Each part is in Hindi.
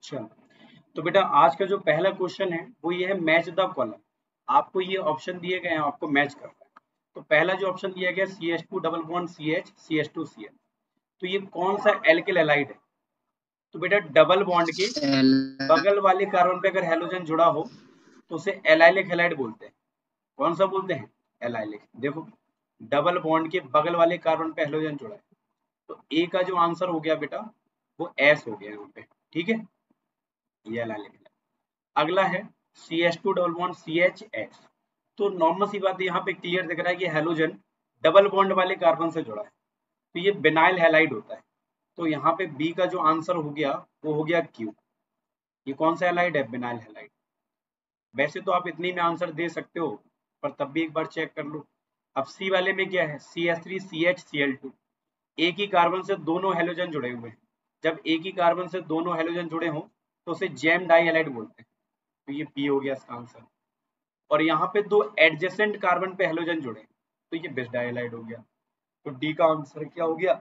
चलो, तो बेटा आज का जो पहला क्वेश्चन है वो ये है मैच द कॉलम। आपको ये ऑप्शन दिए गए हैं, आपको मैच करना है। तो पहला जो ऑप्शन दिया गया CH2 double bond CH CH2 Cl, तो ये कौन सा एल्किल हैलाइड है? तो बेटा डबल बॉन्ड के बगल वाले कार्बन पे अगर हेलोजन जुड़ा हो तो उसे एलाइलिक हैलाइड बोलते हैं। कौन सा बोलते हैं? एलाइलिक। देखो, डबल बॉन्ड के बगल वाले कार्बन पे हेलोजन जुड़ा है, तो ए का जो आंसर हो गया बेटा वो एस हो गया यहाँ पे। ठीक है, ये एलाइलिक है। अगला है CH2 डबल बॉन्ड CHX। तो नॉर्मल सी बात है, यहाँ पे क्लियर दिख रहा है कि हेलोजन डबल बॉन्ड वाले कार्बन से जुड़ा है, तो ये बिनाइल हैलाइड होता है। तो यहाँ पे बी का जो आंसर हो गया वो हो गया क्यू। ये कौन सा हैलाइड है? Vinyl halide. वैसे तो आप इतनी में आंसर दे सकते हो, पर तब भी एक बार चेक कर लो। अब सी वाले में क्या है? CH3 CHCl2। एक ही कार्बन से दोनों हेलोजन जुड़े हुए हैं। जब एक ही कार्बन से दोनों हेलोजन जुड़े हों तो उसे जैम डाई हैलाइड बोलते हैं। तो ये बी हो गया इसका आंसर। और यहाँ पे दो एडजेसेंट कार्बन पे हेलोजन जुड़े, तो ये बिस डाई हैलाइड हो गया। तो डी का आंसर क्या हो गया?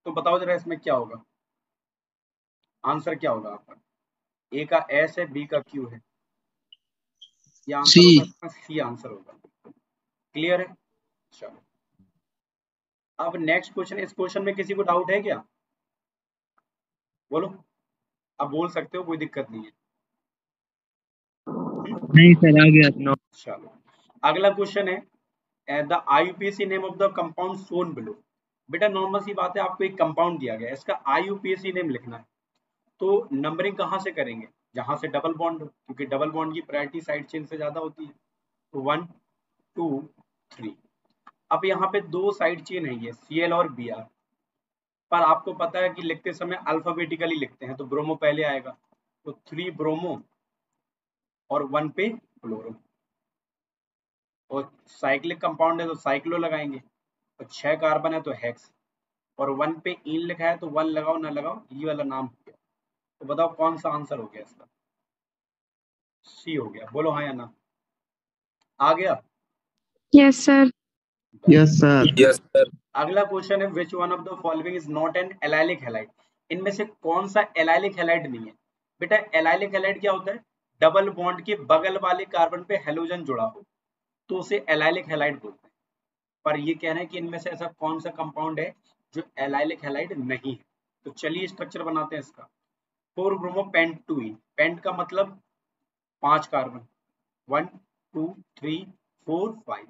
तो बताओ जरा इसमें क्या होगा, आंसर क्या होगा आपका? ए का एस है, बी का क्यू है, ये आंसर सी। होगा, सी आंसर होगा। क्लियर है? चलो, अब नेक्स्ट क्वेश्चन। इस क्वेश्चन में किसी को डाउट है क्या? बोलो, अब बोल सकते हो, कोई दिक्कत नहीं है। नहीं सर, आ गया। चलो, अगला क्वेश्चन है the IUPAC name of the compound Son below. बेटा नॉर्मल सी बात है, आपको एक कंपाउंड दिया गया है, इसका IUPAC नेम लिखना है। तो नंबरिंग कहाँ से करेंगे? जहां से डबल बॉन्ड हो, क्योंकि डबल बॉन्ड की प्रायोरिटी साइड चेन से ज्यादा होती है। तो 1 2 3। अब यहाँ पे दो साइड चेन है, ये Cl और Br, पर आपको पता है कि लिखते समय अल्फाबेटिकली लिखते हैं, तो ब्रोमो पहले आएगा। तो 3 ब्रोमो और 1 पे क्लोरो। और साइक्लिक कंपाउंड है तो साइक्लो लगाएंगे। तो 6 कार्बन है तो हेक्स। और 1 पे इन लिखा है तो 1 लगाओ ना लगाओ, ये वाला नाम हो गया। तो बताओ कौन सा आंसर हो गया इसका? सी हो गया। बोलो हाँ या ना। आ गया? Yes sir. Yes sir. Yes sir. अगला क्वेश्चन है which one of the following is not an allylic halide. इनमें से कौन सा एलाइलिक हैलाइड नहीं है? बेटा एलाइलिक हैलाइड क्या होता है? डबल बॉन्ड के बगल वाले कार्बन पे हेलोजन जुड़ा हो तो उसे एलाइलिक हैलाइड बोलते हैं। पर ये कह रहे हैं कि इनमें से ऐसा कौन सा कंपाउंड है जो एलाइलिक हैलाइड नहीं है। तो चलिए स्ट्रक्चर बनाते हैं इसका। 4 ब्रोमो पेंटूइन। पेंट का मतलब 5 कार्बन, 1 2 3 4 5।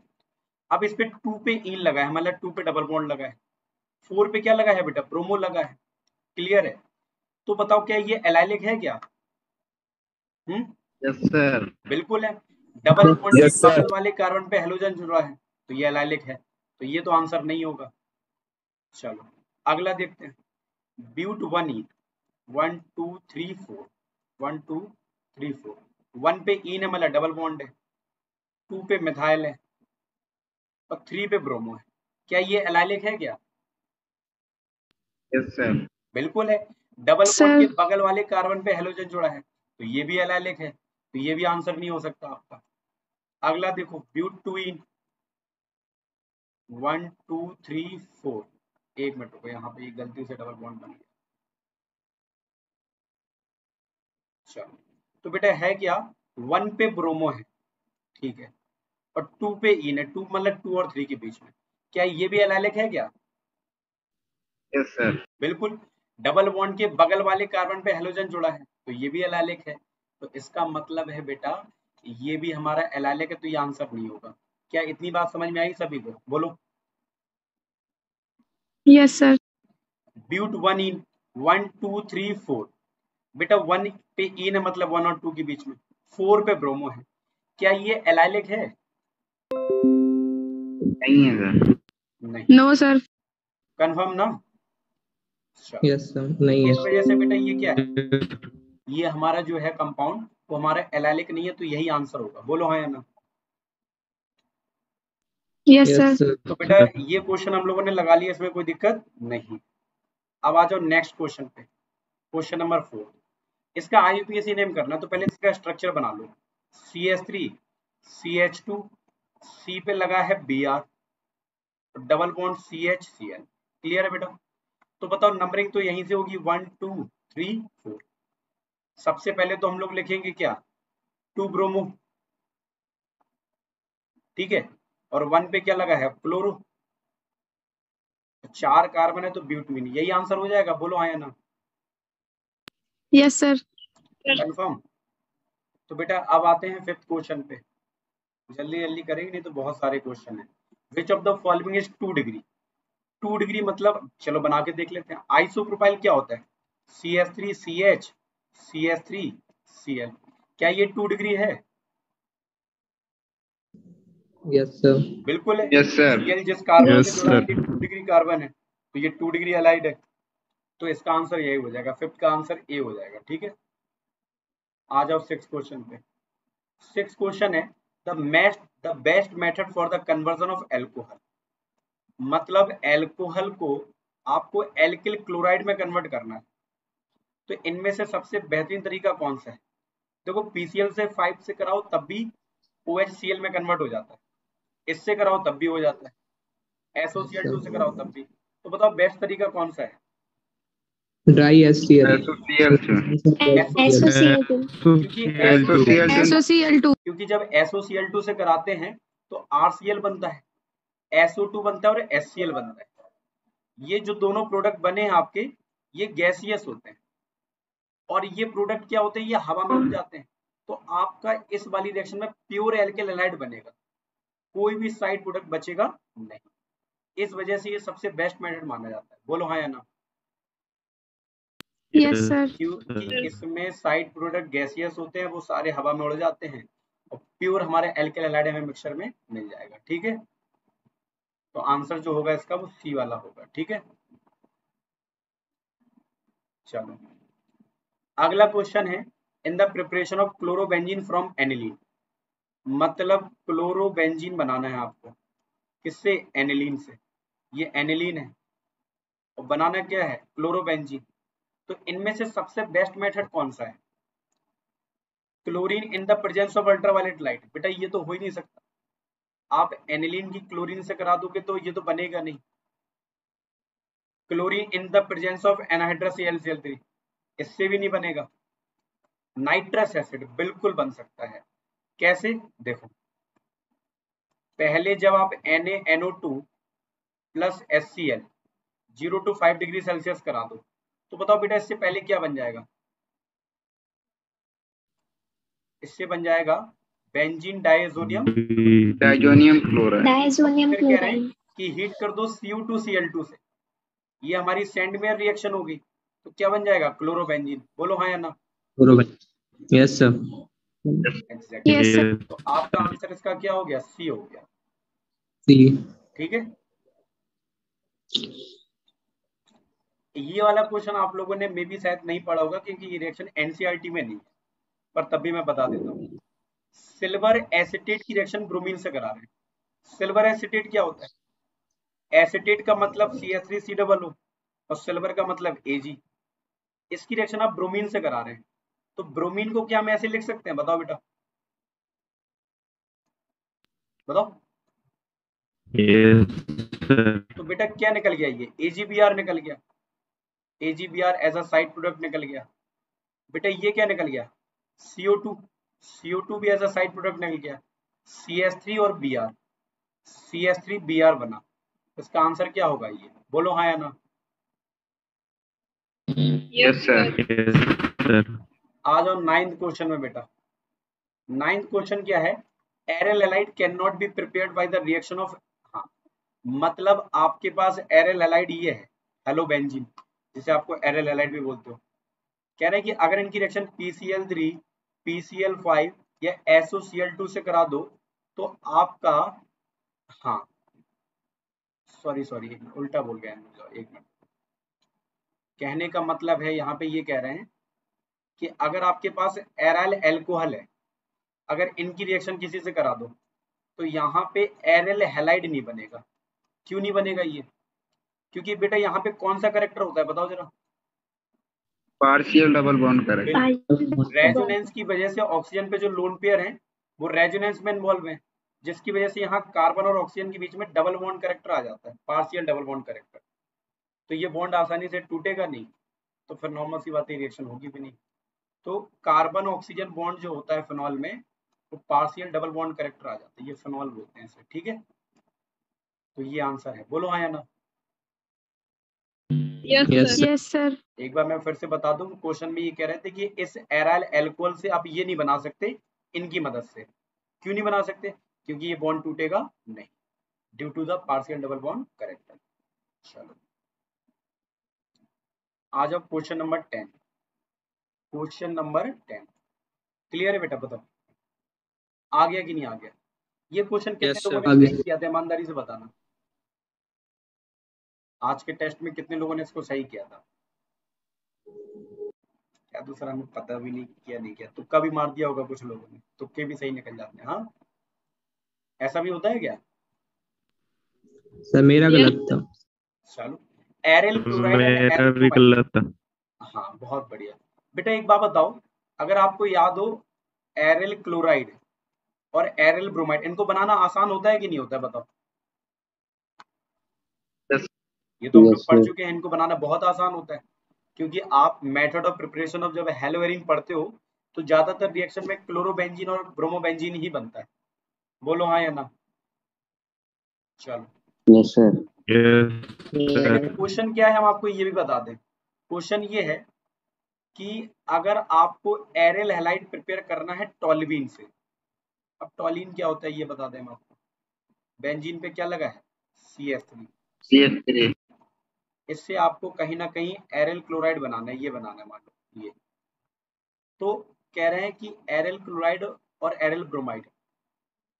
अब इस पे 2 पे इन लगा है, मतलब 2 पे डबल बॉन्ड लगा है। 4 पे क्या लगा है बेटा? ब्रोमो लगा है। क्लियर है? तो बताओ क्या ये एलाइलिक है क्या? Yes sir. बिल्कुल है। डबल बॉन्ड के यस सर। बगल वाले कार्बन पे हेलोजन जुड़ा है तो ये एलाइलिक है, तो ये तो आंसर नहीं होगा। चलो अगला देखते हैं। ब्यूट 1 इन 1 2 3 4 1 2 3 4। 1 पे इन है मतलब डबल बॉन्ड है, 2 पे मिथाइल है और 3 पे ब्रोमो है। क्या ये एलाइलिक है क्या? Yes sir. बिल्कुल है। डबल बॉन्ड के सर बगल वाले कार्बन पे हेलोजन जुड़ा है तो ये भी एलाइलिक है, तो ये भी आंसर नहीं हो सकता आपका। अगला देखो, ब्यूट 2 इन 1 2 3 4। एक मिनट रुको, यहाँ पे एक गलती से डबल बॉन्ड बन गया। चलो, तो बेटा है क्या? 1 पे ब्रोमो है, ठीक है, और 2 पे इन है, 2 मतलब 2 और 3 के बीच में। क्या ये भी एलाइलिक है क्या? Yes sir. बिल्कुल। डबल बॉन्ड के बगल वाले कार्बन पे हेलोजन जुड़ा है तो ये भी एलाइलिक है। तो इसका मतलब है बेटा ये भी हमारा एलाइलिक है, तो ये आंसर नहीं होगा। क्या इतनी बात समझ में आई सभी को? बोलो। Yes sir. ब्यूट 1 इन 1 2 3 4। बेटा 1 पे इन है मतलब 1 और 2 के बीच में, 4 पे ब्रोमो है। क्या ये एलाइलिक है? नहीं है सर। नहीं। No sir. कंफर्म ना? चलो, यस सर, नहीं इस है। वजह से बेटा ये क्या है, ये हमारा जो है कंपाउंड वो हमारा एलाइलिक नहीं है, तो यही आंसर होगा। बोलो हाँ या ना। Yes yes sir. सर। तो बेटा ये क्वेश्चन हम लोगों ने लगा लिया, इसमें कोई दिक्कत नहीं। अब आ जाओ नेक्स्ट क्वेश्चन पे, क्वेश्चन नंबर 4। इसका IUPAC नेम करना, तो पहले इसका स्ट्रक्चर बना लो। CH3 CH2, C पे लगा है Br, double bond CHCl। Clear है बेटा? तो बताओ नंबरिंग तो यहीं से होगी 1 2 3 4। सबसे पहले तो हम लोग लिखेंगे क्या, 2 ब्रोमो, ठीक है, और 1 पे क्या लगा है, क्लोरो, 4 कार्बन है तो ब्यूटमीन, यही आंसर हो जाएगा, बोलो हाँ या ना। Yes, sir. कंफर्म। तो बेटा अब आते हैं 5th क्वेश्चन पे, जल्दी जल्दी करेंगे नहीं तो बहुत सारे क्वेश्चन है। Which of the following is 2 degree, 2 degree मतलब चलो बना के देख लेते हैं। आइसोप्रोपाइल क्या होता है, CH3CH CH3Cl, क्या ये 2 डिग्री है, यस सर। बिल्कुल है। Yes sir. Cl जिस कार्बन Yes, से जुड़ा है sir. ये 2 डिग्री कार्बन है, तो ये 2 डिग्री अलाइड है, तो इसका आंसर यही हो जाएगा, 5th का आंसर ए हो जाएगा, ठीक है। आ जाओ 6th क्वेश्चन पे। 6th क्वेश्चन है the best method for the conversion of alcohol, मतलब एल्कोहल को आपको एल्किल क्लोराइड में कन्वर्ट करना है, तो इनमें से सबसे बेहतरीन तरीका कौन सा है। देखो PCl से 5 से कराओ तब भी OHCl में कन्वर्ट हो जाता है, इससे कराओ तब भी हो जाता है, SOCl2 से कराओ तब भी, तो बताओ बेस्ट तरीका कौन सा है। Dry HCl। SOCl SOCl2. क्योंकि SOCl2. क्योंकि जब SOCl2 से कराते हैं तो RCl बनता है, SO2 बनता है और HCl बनता है। ये जो दोनों प्रोडक्ट बने हैं आपके, ये गैसियस होते हैं, और ये प्रोडक्ट क्या होते हैं, ये हवा में उड़ जाते हैं, तो आपका इस वाली रिएक्शन में प्योर एल्किल हैलाइड बनेगा, कोई भी साइड प्रोडक्ट बचेगा नहीं, इस वजह से ये सबसे बेस्ट मेथड माना जाता है, बोलो हाँ या ना। Yes, sir. क्योंकि इसमें साइड प्रोडक्ट गैसियस होते हैं, वो सारे हवा में उड़ जाते हैं, और प्योर हमारे एल्किल हैलाइड हमें मिक्सचर में मिल जाएगा, ठीक है। तो आंसर जो होगा इसका वो सी वाला होगा, ठीक है। चलो अगला क्वेश्चन है, in the preparation of chlorobenzene from aniline, मतलब क्लोरोबेंजीन बनाना है आपको, किससे, एनिलीन से, ये एनिलीन है और बनाना क्या है, क्लोरोबेंजीन, तो इनमें से सबसे बेस्ट मेथड कौन सा है, chlorine in the presence of ultraviolet light, बेटा ये तो हो ही नहीं सकता, आप एनिलीन की क्लोरीन से करा दोगे तो ये तो बनेगा नहीं। Chlorine in the presence of anhydrous AlCl3, इससे भी नहीं बनेगा। नाइट्रस एसिड बिल्कुल बन सकता है, कैसे, देखो पहले जब आप NaNO2 plus HCl 0 to 5 degree Celsius करा दो, तो बताओ बेटा इससे पहले क्या बन जाएगा, इससे बन जाएगा बेंजीन डाइजोनियम क्लोराइड। Diazonium फिर कह रहे हैं chloride. कि हीट कर दो Cu2Cl2 से, ये हमारी सैंडमेयर रिएक्शन होगी, तो क्या बन जाएगा, क्लोरोबेंजीन, बोलो हाँ या ना। Yes sir. Exactly, Yes, sir. तो आपका आंसर इसका क्या हो गया, सी हो गया, सी। ठीक है। ये वाला क्वेश्चन आप लोगों ने मे बी शायद नहीं पढ़ा होगा, क्योंकि ये रिएक्शन NCERT में नहीं है, पर तब भी मैं बता देता हूँ। सिल्वर एसिटेट की रिएक्शन ब्रोमीन से करा रहे हैं। सिल्वर एसिटेट क्या होता है, एसिटेट का मतलब CH3COO और सिल्वर का मतलब Ag, इसकी रिएक्शन आप ब्रोमीन से करा रहे हैं, तो ब्रोमीन को क्या हम ऐसे लिख सकते हैं, बताओ बेटा, बताओ। तो बेटा क्या निकल गया, ये AgBr निकल गया, AgBr as a side product निकल गया। बेटा ये क्या निकल गया, CO2, CO2 भी एज अ साइड प्रोडक्ट निकल गया, CH3 और Br, CH3Br बना, इसका आंसर क्या होगा, ये बोलो हाँ या ना। Yes sir. आ जाओ 9th क्वेश्चन में बेटा। 9th क्वेश्चन क्या है, aryl halide can not be prepared by the reaction of, हाँ मतलब आपके पास एरल हैलाइड ये है, हेलोबेंजीन, जिसे आपको एरल हैलाइड भी बोलते हो, कह रहे हैं कि अगर इनकी रिएक्शन PCl3 PCl5 या SOCl2 से करा दो तो आपका, हाँ सॉरी उल्टा बोल गया, एक मिनट, कहने का मतलब है यहाँ पे ये कह रहे हैं कि अगर आपके पास एराइल एल्कोहल है, अगर इनकी रिएक्शन किसी से करा दो तो यहाँ पे एरल हैलाइड नहीं बनेगा, क्यों नहीं बनेगा ये, क्योंकि बेटा यहाँ पे कौन सा करेक्टर होता है, बताओ जरा, partial double bond character. Resonance की वजह से ऑक्सीजन पे जो लोन पेयर है वो रेजोनेंस में इन्वॉल्व है, जिसकी वजह से यहाँ कार्बन और ऑक्सीजन के बीच में डबल बॉन्ड करेक्टर आ जाता है, पार्शियल डबल बॉन्ड करेक्टर, तो ये बॉन्ड आसानी से टूटेगा नहीं, तो फिर नॉर्मल सी बात है रिएक्शन होगी भी नहीं, तो कार्बन ऑक्सीजन बॉन्ड जो होता है फिनॉल में, वो पार्शियल डबल बॉन्ड कैरेक्टर आ जाता है, ये फिनॉल बोलते हैं इसे, ठीक है। तो ये आंसर है, बोलो हाँ या ना। Yes sir. एक बार मैं फिर से बता दूं, क्वेश्चन में ये कह रहे थे कि इस एराइल एल्कोहल से आप ये नहीं बना सकते इनकी मदद से। क्यों नहीं बना सकते? क्योंकि ये बॉन्ड टूटेगा नहीं, due to the partial double bond character. चलो आ जाओ question number 10। Question number 10 clear है बेटा? बताओ आ गया कि नहीं आ गया? ये क्वेश्चन कितने Yes, लोगों sir. ने सही किया था, ईमानदारी से बताना। आज के टेस्ट में कितने लोगों ने इसको सही किया था? क्या दूसरा हमें पता भी नहीं किया, नहीं किया, तुक्का भी मार दिया होगा कुछ लोगों ने, तुक्के भी सही निकल जाते हैं। हाँ, ऐसा भी होता है क्या? सर मेरा गलत था। चलो, एरिल क्लोराइड एंड मेरा एरिल भी ब्रोमाइड। गलत था। हाँ बहुत बढ़िया बेटा। एक बात बताओ, अगर आपको याद हो एरिल क्लोराइड और एरिल ब्रोमाइड, इनको बनाना आसान होता है कि नहीं होता है? बताओ। Yes. ये तो हम लोग Yes, पढ़ sir. चुके हैं, इनको बनाना बहुत आसान होता है, क्योंकि आप मेथड ऑफ प्रिपरेशन ऑफ जब हेलोवेरिन पढ़ते हो तो ज्यादातर रिएक्शन में क्लोरोबेंजीन और ब्रोमोबेंजीन ही बनता है। बोलो हाँ या ना। चलो Yes, sir. लेकिन क्वेश्चन क्या है हम आपको ये भी बता दें। क्वेश्चन ये है कि अगर आपको एरिल हैलाइड प्रिपेयर करना है टॉल्यूइन से, अब टॉल्यूइन क्या होता है ये बता दें हम आपको। बेंजीन पे क्या लगा है? CH3। CH3. इससे आपको कहीं ना कहीं एरिल क्लोराइड बनाना है, ये बनाना है मान लो ये। तो कह रहे हैं कि एरिल क्लोराइड और एरिल ब्रोमाइड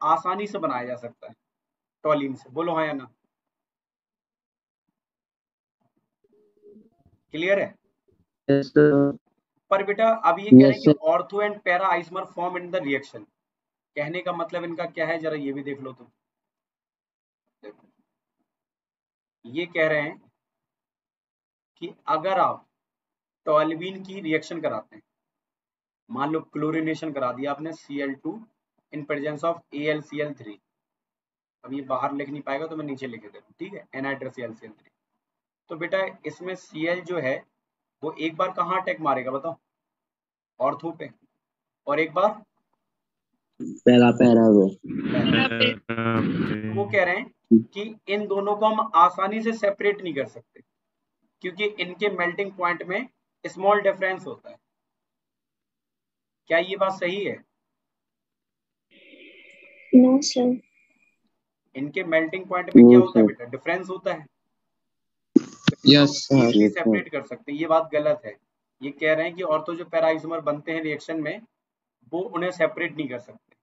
आसानी से बनाया जा सकता है टॉल्यूइन से। बोलो हाँ या ना। क्लियर है? Yes, sir. पर बेटा अब ये कह रहे हैं Yes, कि sir. Ortho and para isomer form in the reaction. कहने का मतलब इनका क्या है, जरा ये भी देख लो तुम। देखो ये कह रहे हैं कि अगर आप टॉल्यूइन की रिएक्शन कराते हैं, मान लो क्लोरिनेशन करा दिया आपने Cl2 in presence of AlCl3। अब ये बाहर लिख नहीं पाएगा तो मैं नीचे लिख दे रहा हूँ, ठीक है, NiHCl3। तो बेटा इसमें Cl जो है वो एक बार कहाँ अटैक मारेगा बताओ? ऑर्थो पे, और एक बार पैरा हुआ. तो वो कह रहे हैं कि इन दोनों को हम आसानी से सेपरेट नहीं कर सकते, क्योंकि इनके मेल्टिंग पॉइंट में स्मॉल डिफरेंस होता है। क्या ये बात सही है? No sir. इनके मेल्टिंग पॉइंट में क्या होता है बेटा? डिफरेंस होता है। Yes, sir. Easily Yes, sir. Separate कर सकते हैं, ये बात गलत है। ये कह रहे हैं कि ऑर्थो जो पैरा आइसोमर बनते हैं रिएक्शन में, वो उन्हें सेपरेट नहीं कर सकते,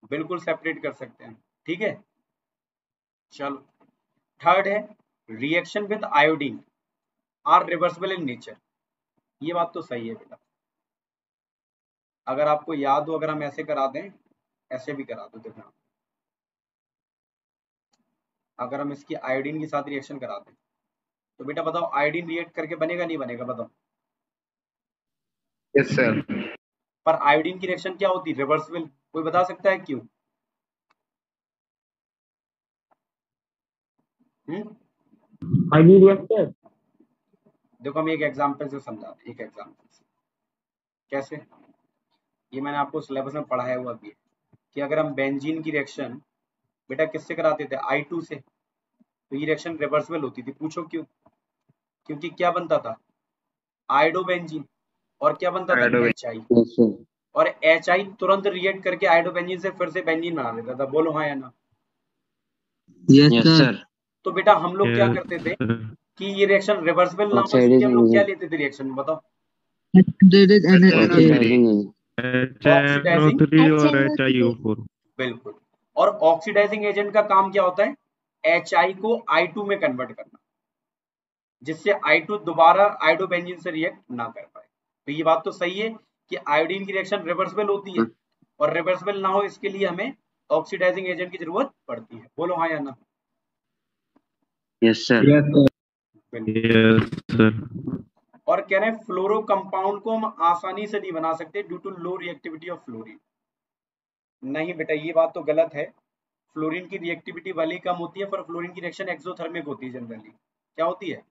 बिल्कुल सेपरेट कर सकते हैं, ठीक है। चलो थर्ड है reaction with iodine are reversible in nature. ये बात तो सही है बेटा, अगर आपको याद हो, अगर हम ऐसे करा दें, ऐसे भी करा दो, देखना, अगर हम इसकी आयोडीन के साथ रिएक्शन करा दें तो बेटा बताओ आयोडीन रिएक्ट करके बनेगा नहीं बनेगा? बताओ। Yes, sir. पर आयोडीन की रिएक्शन क्या होती है? रिवर्सिबल। कोई बता सकता है क्यों? ID reactor. देखो हम एक एग्जांपल से समझाते हैं, एक एग्जांपल से। कैसे? ये मैंने आपको सिलेबस में पढ़ाया हुआ भी है कि अगर हम बेंजीन की रिएक्शन बेटा किससे कराते थे? I2 से, तो ये रिएक्शन रिवर्सिबल होती थी। पूछो क्यों? क्योंकि क्या बनता था? आयोडोबेंजीन, और क्या बनता था? HI, Yes, sir. और HI तुरंत रिएक्ट करके आयोडोबेंजीन से फिर से बेंजीन बना देता था। बोलो हाँ या ना। Yes, sir. तो बेटा हम लोग क्या करते थे कि ये रिएक्शन रिवर्सिबल ना हो इसलिए हम लोग क्या लेते थे रिएक्शन में? बताओ। HNO3 और HiO4। बिल्कुल। और ऑक्सीडाइजिंग एजेंट का काम क्या होता है? HI को I2 में कन्वर्ट करना, जिससे I2 दोबारा आयोडोबेंजीन से रिएक्ट ना कर पाए। तो ये बात तो सही है कि आयोडीन की रिएक्शन रिवर्सिबल होती है, और रिवर्सिबल ना हो इसके लिए हमें ऑक्सीडाइजिंग एजेंट की जरूरत पड़ती है। बोलो हाँ या ना। Yes, sir. Yes, sir. Yes, sir. और कह रहे हैं फ्लोरो कंपाउंड को हम आसानी से नहीं बना सकते due to low reactivity of fluorine. नहीं बेटा ये बात तो गलत है। फ्लोरीन की रिएक्टिविटी भले ही कम होती है, पर फ्लोरीन की रिएक्शन एक्सोथर्मिक होती है जनरली। क्या होती है?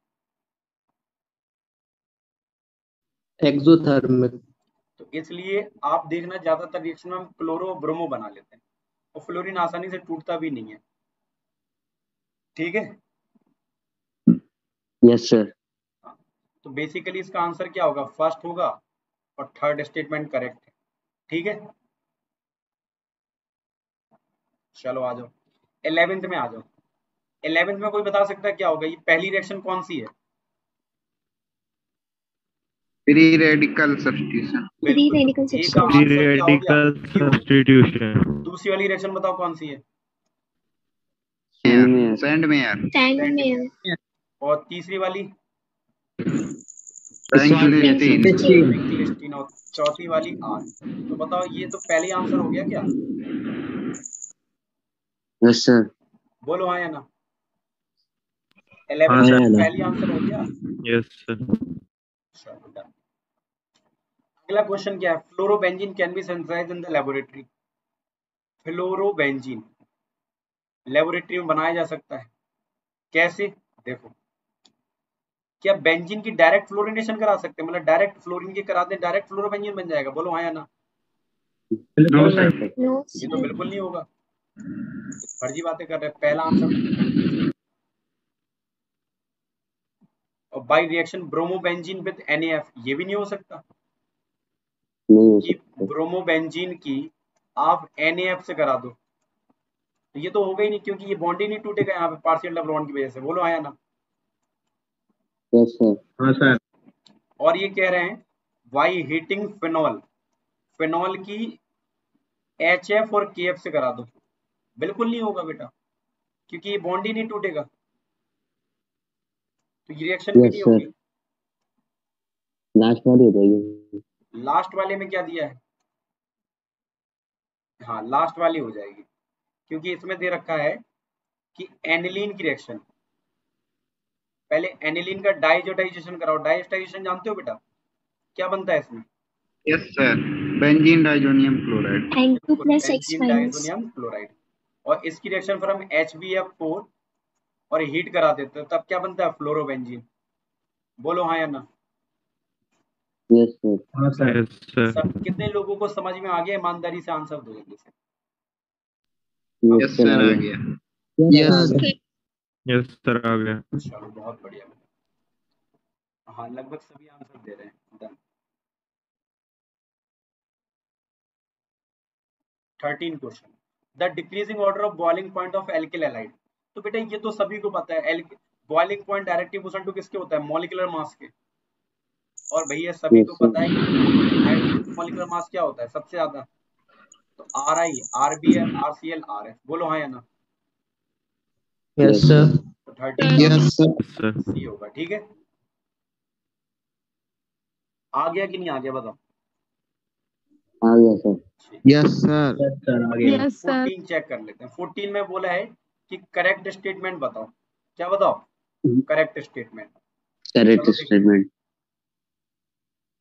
एक्सोथर्मिक। तो इसलिए आप देखना ज्यादातर रिएक्शन में हम क्लोरो और ब्रोमो बना लेते हैं और फ्लोरीन आसानी से टूटता भी नहीं है। ठीक है, यस सर। तो बेसिकली इसका आंसर क्या होगा, फर्स्ट होगा और थर्ड स्टेटमेंट करेक्ट है। ठीक है, चलो आ जाओ 11th में आ जाओ। 11th में कोई बता सकता है क्या होगा, ये पहली रिएक्शन कौन सी है? Free radical substitution. Free radical एक सब्स्टिट्यूशन। आंसर क्या हो गया? Radical substitution. दूसरी वाली रिएक्शन बताओ कौन सी है? सैंड में यार। सैंड में। और तीसरी वाली? साइक्लोस्टीन। और चौथी वाली आर। तो बताओ ये तो पहले आंसर हो गया क्या? Yes sir. बोलो हाँ या ना? 11th हाँ, में पहली आंसर हो गया। Yes, sir. चलो डन। अगला क्वेश्चन क्या है? Fluorobenzene can be synthesized in the laboratory. Fluorobenzene laboratory में बनाया जा सकता है, कैसे? देखो, क्या बेंजीन की डायरेक्ट फ्लोरिनेशन करा सकते हैं, मतलब डायरेक्ट फ्लोरीन की करा दें, डायरेक्ट फ्लोरोबेंजीन बन जाएगा? बोलो हाँ या ना? No sir. नो ये तो बिल्कुल नहीं होगा, फर्जी बातें कर रहे हैं। पहला आंसर। और by reaction bromobenzene with NaF, ये भी नहीं हो सकता कि ब्रोमोबेंजीन की आप NaF से करा दो, तो ये तो होगा ही नहीं, क्योंकि ये बॉन्ड ही नहीं टूटेगा यहाँ पे पार्शियल डबल बॉन्ड की वजह से। बोलो हाँ या ना? Yes sir. हाँ सर। और ये कह रहे हैं वाई हीटिंग फिनॉल, फिनॉल की HF और KF से करा दो, बिल्कुल नहीं होगा बेटा, क्योंकि ये बॉन्ड ही नहीं टूटेगा, तो ये रिएक्शन भी नहीं होगी। लास्ट वाली हो जाएगी। लास्ट वाले में क्या दिया है? हाँ लास्ट वाली हो जाएगी, क्योंकि इसमें दे रखा है कि एनिलीन की रिएक्शन, पहले एनिलीन का डाइजोटाइजेशन कराओ। डाइजोटाइजेशन जानते हो बेटा, क्या बनता है इसमें? Yes sir, benzene diazonium chloride. N2 + X benzene diazonium chloride. और इसकी रिएक्शन फिर हम HbF4 और हीट करा देते हैं, तब क्या बनता है? फ्लोरोबेंजीन। बोलो हाँ या ना? Yes sir. हाँ सर। Yes, sir. सब कितने लोगों को समझ में आ गया? ईमानदारी से आंसर दो जल्दी से। यस सर आ गया। यस। Yes, sir. आ गया. चलो बहुत बढ़िया। हाँ लगभग सभी आंसर दे रहे हैं। Done. 13 question, the decreasing order of boiling point of alkyl halide. तो बेटा ये तो सभी को पता है, boiling point direct equation two किसके होता है? मॉलिक्यूलर मास के। और भैया सभी को पता है कि मॉलिक्यूलर मास क्या होता है सबसे ज्यादा? तो RI, RBF, RCl, RF। बोलो हाँ या ना? Yes sir. तो 13 यस सर। Yes, sir. सी होगा। ठीक है, आ गया कि नहीं आ गया बताओ? आ गया सर। Yes sir. सर आ गया। Yes, sir. 14 चेक कर लेते हैं। 14 में बोला है कि करेक्ट स्टेटमेंट बताओ। क्या बताओ? Correct statement. Correct statement.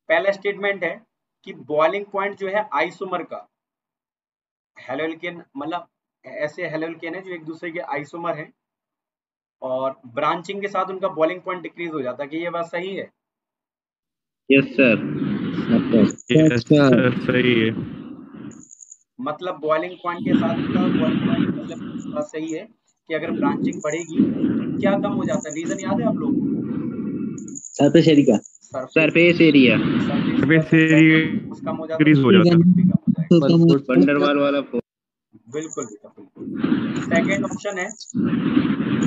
पहला स्टेटमेंट है कि बॉइलिंग पॉइंट जो है आइसोमर का, हेलोल्केन, मतलब ऐसे हेलोल्केन है जो एक दूसरे के आइसोमर हैं और ब्रांचिंग के साथ उनका बॉइलिंग पॉइंट डिक्रीज हो जाता है। कि ये बात सही है? Yes sir. Yes, sir. सही है. मतलब बॉइलिंग पॉइंट के साथ उनका बॉइलिंग पॉइंट, मतलब बात सही है कि अगर ब्रांचिंग बढ़ेगी तो क्या कम हो जाता है? रीजन याद है आप लोगों को? Surface area. Surface area. Surface area उसका हो जाता increase हो जाता है. वंडरवाल वाला बिल्कुल बेटा बिल्कुल। सेकेंड ऑप्शन है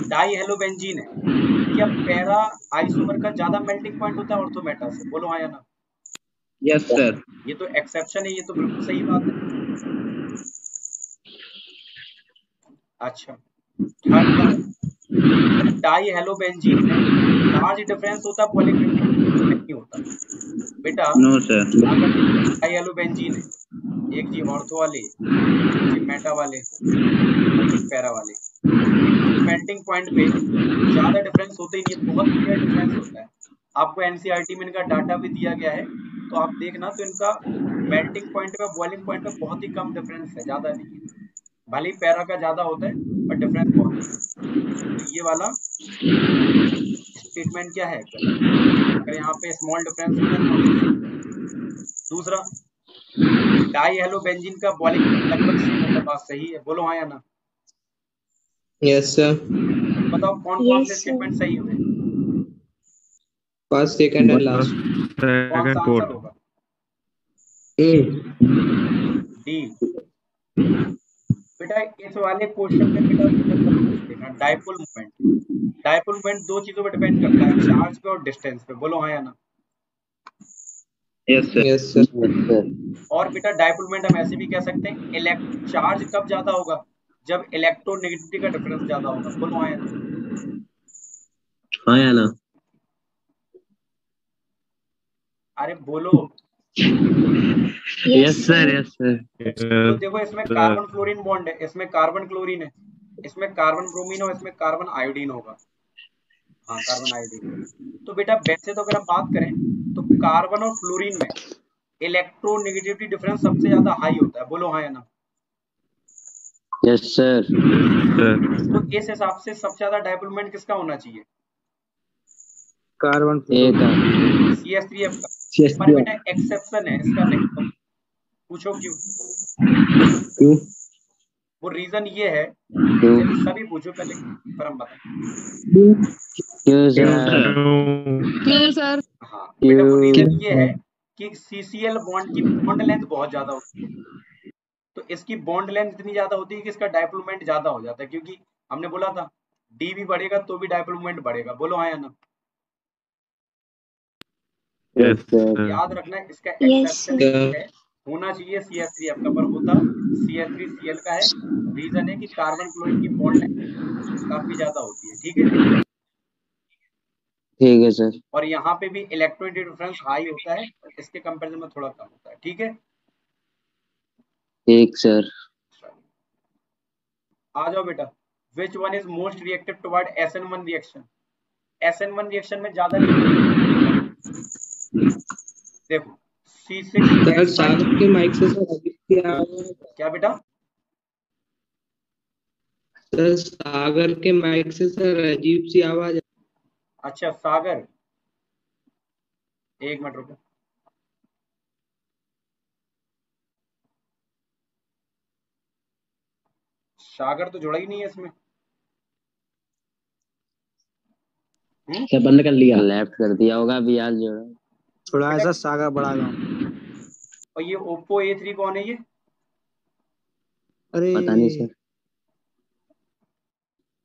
डाई हेलोबेंजीन है, क्या पैरा आइसोमर का ज्यादा मेल्टिंग पॉइंट होता है ऑर्थोमेटा से? बोलो हाँ या ना? Yes sir. ये तो एक्सेप्शन है, ये तो बिल्कुल सही बात है। अच्छा, थर्ड डाई हेलोबेंजीन में लार्ज डिफरेंस होता है बॉइलिंग नहीं होता बेटा। No sir. अगर डाई हेलोबेंजीन है, एक जी ऑर्थो वाले, एक जी मेटा वाले, एक जी पैरा वाले, मेल्टिंग पॉइंट पे ज्यादा डिफरेंस होते ही नहीं, बहुत क्लियर डिफरेंस होता है। आपको NCERT में इनका डाटा भी दिया गया है, तो आप देखना, तो इनका मेल्टिंग पॉइंट पे बॉइलिंग पॉइंट पे बहुत ही कम डिफरेंस है, ज्यादा नहीं है। भले ही पैरा का ज्यादा होता है पर डिफरेंस बहुत है। तो ये वाला स्टेटमेंट क्या है, गलत। अगर यहाँ पे स्मॉल डिफरेंस होता है तो दूसरा, डाई हेलो बेंजीन का बॉइलिंग लगभग सेम होता है, बात सही है, बोलो हाँ या ना। Yes sir. बताओ कौन कौन से Yes, sir. स्टेटमेंट सही हुए, फर्स्ट सेकंड एंड लास्ट। कौन सा सेकंड आंसर फोर्थ होगा, ए। डी। बेटा इस वाले क्वेश्चन में बेटा देखना, डायपोल मोमेंट, डायपोल मोमेंट दो चीजों पे डिपेंड करता है, चार्ज पे और डिस्टेंस पे, बोलो हाँ या ना। Yes sir. Yes sir. और बेटा डायपोल मोमेंट हम ऐसे भी कह सकते हैं, चार्ज कब ज्यादा होगा, जब इलेक्ट्रोनेगेटिविटी का डिफरेंस ज्यादा होगा, बोलो हाँ या ना। हाँ या ना। अरे बोलो। Yes, sir. Yes sir. तो देखो इसमें कार्बन फ्लोरीन बॉन्ड है, इसमें कार्बन क्लोरीन है, इसमें कार्बन ब्रोमीन और इसमें कार्बन आयोडीन होगा, हाँ कार्बन आयोडीन। तो बेटा वैसे तो अगर हम बात करें तो कार्बन और फ्लोरीन में इलेक्ट्रोनेगेटिविटी डिफरेंस सबसे ज्यादा हाई होता है, बोलो हाँ या ना। Yes sir. तो इस हिसाब से सबसे ज्यादा डायपोल मोमेंट किसका होना चाहिए, कार्बन ए का। CH3F का। पर बेटा एक्सेप्शन है, इसका नहीं, तो पूछो क्यों। क्यों? वो रीजन ये है, क्यों? चलिए सभी पूछो पहले, फिर हम बताएं। क्यों सर? क्यों सर? हाँ बेटा वो क्यों? रीजन ये है कि CCl बॉन्ड की बॉन्ड लेंथ बहुत ज्यादा होती है, तो इसकी बॉन्ड लेंथ इतनी ज्यादा होती है कि इसका डायपोल मोमेंट ज्यादा हो जाता है, क्योंकि हमने बोला था डी भी बढ़ेगा तो भी डायपोल मोमेंट बढ़ेगा, बोलो हाँ या ना। Yes sir. याद रखना इसका Yes, एक्सेप्शन sir. है, होना चाहिए CH3F का, पर होता CH3Cl का है। रीजन है कि कार्बन क्लोरीन की बॉन्ड लेंथ काफी ज्यादा होती है, ठीक है। ठीक है सर। और यहाँ पे भी इलेक्ट्रोनेगेटिव डिफरेंस हाई होता है, इसके कंपैरिजन में थोड़ा कम होता है, ठीक है। ठीक सर। आ जाओ बेटा, which one is most reactive toward SN1 reaction. SN1 reaction में ज्यादा देखो सर C6H5 सागर के माइक से सर अजीब सी आवाज। क्या बेटा, सर सागर के माइक से सर अजीब सी आवाज। अच्छा सागर, एक मिनट रुको। सागर तो जुड़ा ही नहीं है इसमें। क्या बंद कर लिया? लेफ्ट कर दिया होगा अभी आज जोड़ा। थोड़ा ऐसा सागर बड़ा गाँव। और ये Oppo A3 कौन है ये, अरे पता नहीं सर।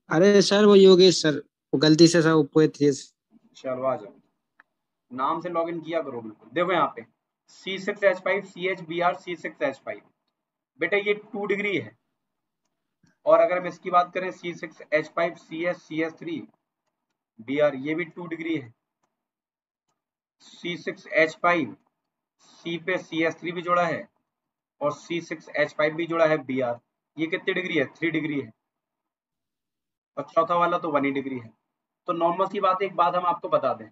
अरे सर वो योगेश सर, वो गलती से सर ऊपर थे। चलो आ जाओ, नाम से लॉगिन किया करो बिल्कुल। देखो यहाँ पे C6H5 CHBr C6H5, बेटा ये 2 डिग्री है। और अगर हम इसकी बात करें C6H5 CS CH3Br, ये भी 2 डिग्री है। C6H5 C पे CH3 भी जोड़ा है और C6H5 भी जोड़ा है Br, ये कितनी डिग्री है, 3 डिग्री है। और चौथा वाला तो 1 ही डिग्री है। तो नॉर्मल सी बात, एक बात हम आपको बता दें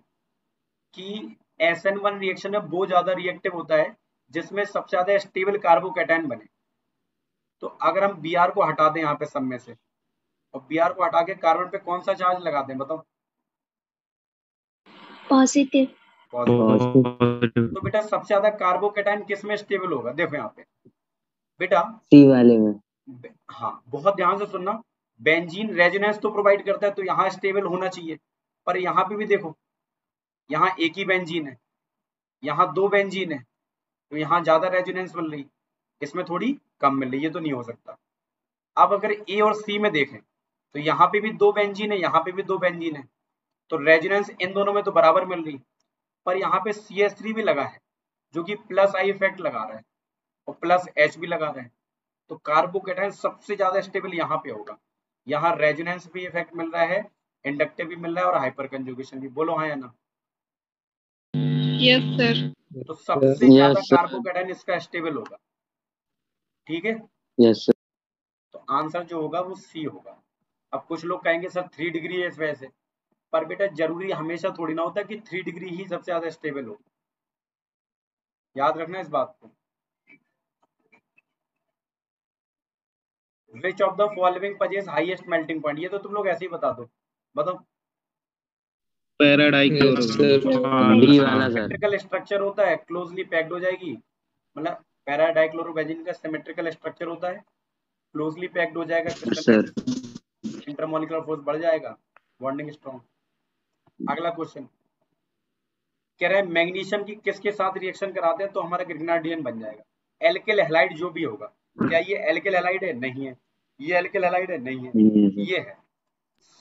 कि SN1 रिएक्शन में वो ज्यादा रिएक्टिव होता है जिसमें सबसे ज्यादा स्टेबल कार्बोकैटायन बने। तो अगर हम Br को हटा दें यहाँ पे सब में से, और Br को हटा के कार्बन पे कौन सा चार्ज लगा दें, बताओ। Positive. पॉजिटिव। तो बेटा सबसे ज्यादा कार्बोकैटायन किस में स्टेबल होगा, देखो यहाँ पे बेटा, सी वाले में। हाँ बहुत ध्यान से सुनना, बेंजीन रेजोनेंस तो प्रोवाइड करता है, तो यहाँ स्टेबल होना चाहिए। पर यहाँ पे भी देखो, यहाँ एक ही बेंजीन है, यहाँ 2 बेंजीन है, तो यहाँ ज्यादा रेजोनेंस मिल रही, इसमें थोड़ी कम मिल रही, ये तो नहीं हो सकता। अब अगर ए और सी में देखें तो यहाँ पे भी 2 बेंजीन है, यहाँ पे भी 2 बेंजीन है, तो रेजोनेंस इन दोनों में तो बराबर मिल रही। पर यहाँ पे CH3 भी लगा है जो कि प्लस आई इफेक्ट लगा रहा है और प्लस H भी लगा रहा है, तो कार्बोकैटायन सबसे ज्यादा स्टेबल यहाँ पे होगा। यहाँ रेजोनेंस भी इफेक्ट मिल रहा है, इंडक्टिव भी मिल रहा है और हाइपर कंजुगेशन भी, बोलो हाँ या ना। Yes sir. तो सबसे ज्यादा यस सर। कार्बोकैटायन इसका स्टेबल होगा, ठीक है। Yes sir. तो आंसर जो होगा वो सी होगा। अब कुछ लोग कहेंगे सर 3 डिग्री है इस वजह से, पर बेटा जरूरी हमेशा थोड़ी ना होता कि 3 डिग्री ही सबसे ज्यादा स्टेबल हो, याद रखना इस बात को। Which of the following possess highest melting point, ये तो तुम लोग ऐसे ही बता दो, बताओ। पैराडाइक्लोरो बी वाला सर। सिमेट्रिकल स्ट्रक्चर होता है, क्लोजली पैक्ड हो जाएगी, मतलब पैराडाइक्लोरोबेंजीन का सिमेट्रिकल स्ट्रक्चर होता है, क्लोजली पैक्ड हो जाएगा, सर इंटरमोलिकुलर फोर्स बढ़ जाएगा, बॉन्डिंग स्ट्रॉन्ग। अगला क्वेश्चन कह रहा है मैग्नीशियम की किसके साथ रिएक्शन कराते हैं तो हमारा ग्रिग्नार्डियन बन जाएगा। एल्किल हैलाइड जो भी होगा, क्या ये एल्किल हैलाइड है? नहीं है। ये एल्किल हैलाइड है? नहीं है। ये है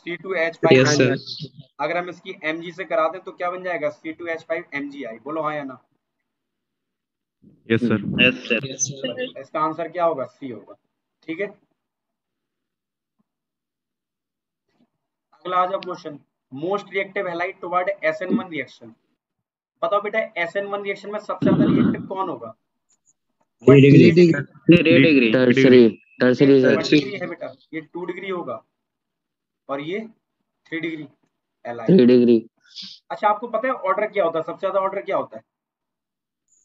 C2H5। Yes sir. अगर हम इसकी Mg से कराते हैं तो क्या बन जाएगा? C2H5MgI। बोलो हाँ या ना। Yes sir. इसका आंसर क्या होगा? सी होगा। ठीक है, अगला आ जाओ question. Most reactive halide toward SN1 reaction. बताओ बेटा SN1 रिएक्शन में सबसे ज्यादा रिएक्टिव कौन होगा? 3 degree. Tertiary. Tertiary sir. 1 degree है बेटा, ये 2 डिग्री होगा और ये 3 डिग्री हैलाइड। 3 डिग्री। अच्छा, आपको पता है ऑर्डर क्या होता है? सबसे ज्यादा ऑर्डर क्या होता है?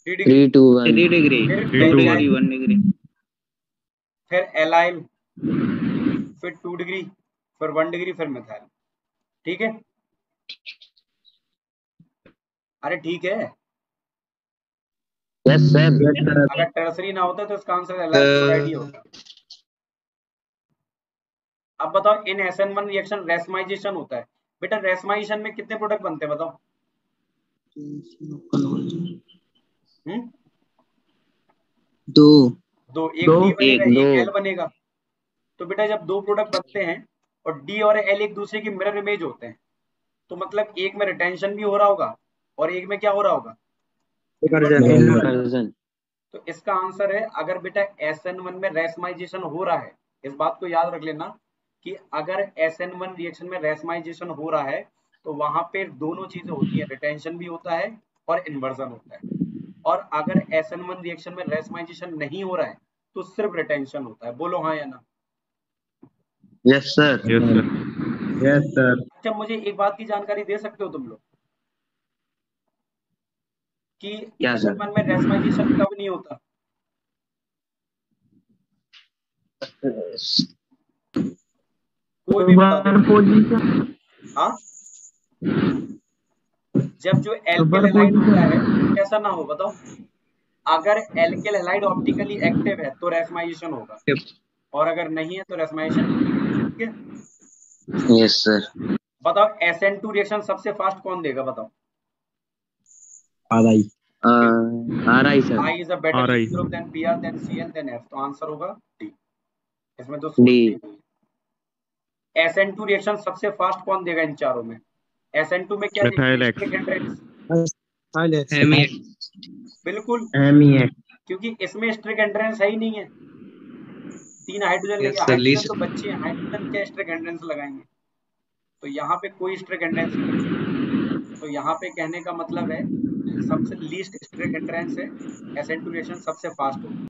3 डिग्री, 3 2 1 3 डिग्री, फिर 3 2 1 1 डिग्री, फिर एलाइल, फिर 2 डिग्री, फिर 1 डिग्री, फिर मिथाइल। ठीक है, अरे ठीक है। Yes sir. अगर टर्सरी ना होता तो इसका आंसर एलाइल क्लोराइड ही होता। अब बताओ इन SN1 रिएक्शन रेसमाइजेशन होता है। बेटा रेसमाइजेशन में कितने प्रोडक्ट बनते हैं बताओ? दो। एक डी बनेगा, एक एल बनेगा। तो बेटा जब दो प्रोडक्ट बनते हैं और डी और एल एक दूसरे की मिरर इमेज होते हैं तो मतलब एक में रिटेंशन भी हो रहा होगा और एक में क्या हो रहा होगा? कन्वर्जन। तो इसका आंसर है, अगर बेटा SN1 में रेसमाइजेशन हो रहा है, इस बात को याद रख लेना कि अगर SN1 रिएक्शन में रेसमाइजेशन हो रहा है तो वहां पे दोनों चीजें होती है, रिटेंशन भी होता है और इन्वर्जन होता है। और अगर SN1 रिएक्शन में रेसमाइजेशन नहीं हो रहा है तो सिर्फ रिटेंशन होता है। बोलो हाँ या ना। Yes sir. Yes sir. Yes sir. अच्छा, मुझे एक बात की जानकारी दे सकते हो तुम लोग कि क्या सर? SN1 में रेसमाइजेशन कब नहीं होता? कोई भी बता दो। हाँ, जब जो एल्किल हैलाइड होता है कैसा ना हो बताओ। अगर एल्किल हैलाइड ऑप्टिकली एक्टिव है तो रेसमाइजेशन होगा और अगर नहीं है तो रेसमाइजेशन। ठीक है, यस सर। बताओ SN2 रिएक्शन सबसे फास्ट कौन देगा? बताओ। RI sir. I is a better RI group than Br than Cl than F। तो आंसर होगा D। इसमें तो D। SN2 रिएक्शन सबसे फास्ट कौन देगा इन चारों में? SN2 में क्या मिथाइल देगा? X। Steric hindrance. MEX। बिल्कुल, MEX। क्योंकि इसमें स्ट्रिक एंट्रेंस है ही नहीं है। 3 हाइड्रोजन लेके, Yes, sir, हाइड्रोजन least- तो बच्चे हैं, हाइड्रोजन क्या स्ट्रिक एंट्रेंस लगाएंगे? तो यहाँ पे कोई स्ट्रिक एंट्रेंस नहीं। तो यहाँ पे कहने का मतलब है सबसे लीस्ट स्ट्रिक एंट्रेंस है, SN2 रिएक्शन सबसे फास्ट होगा।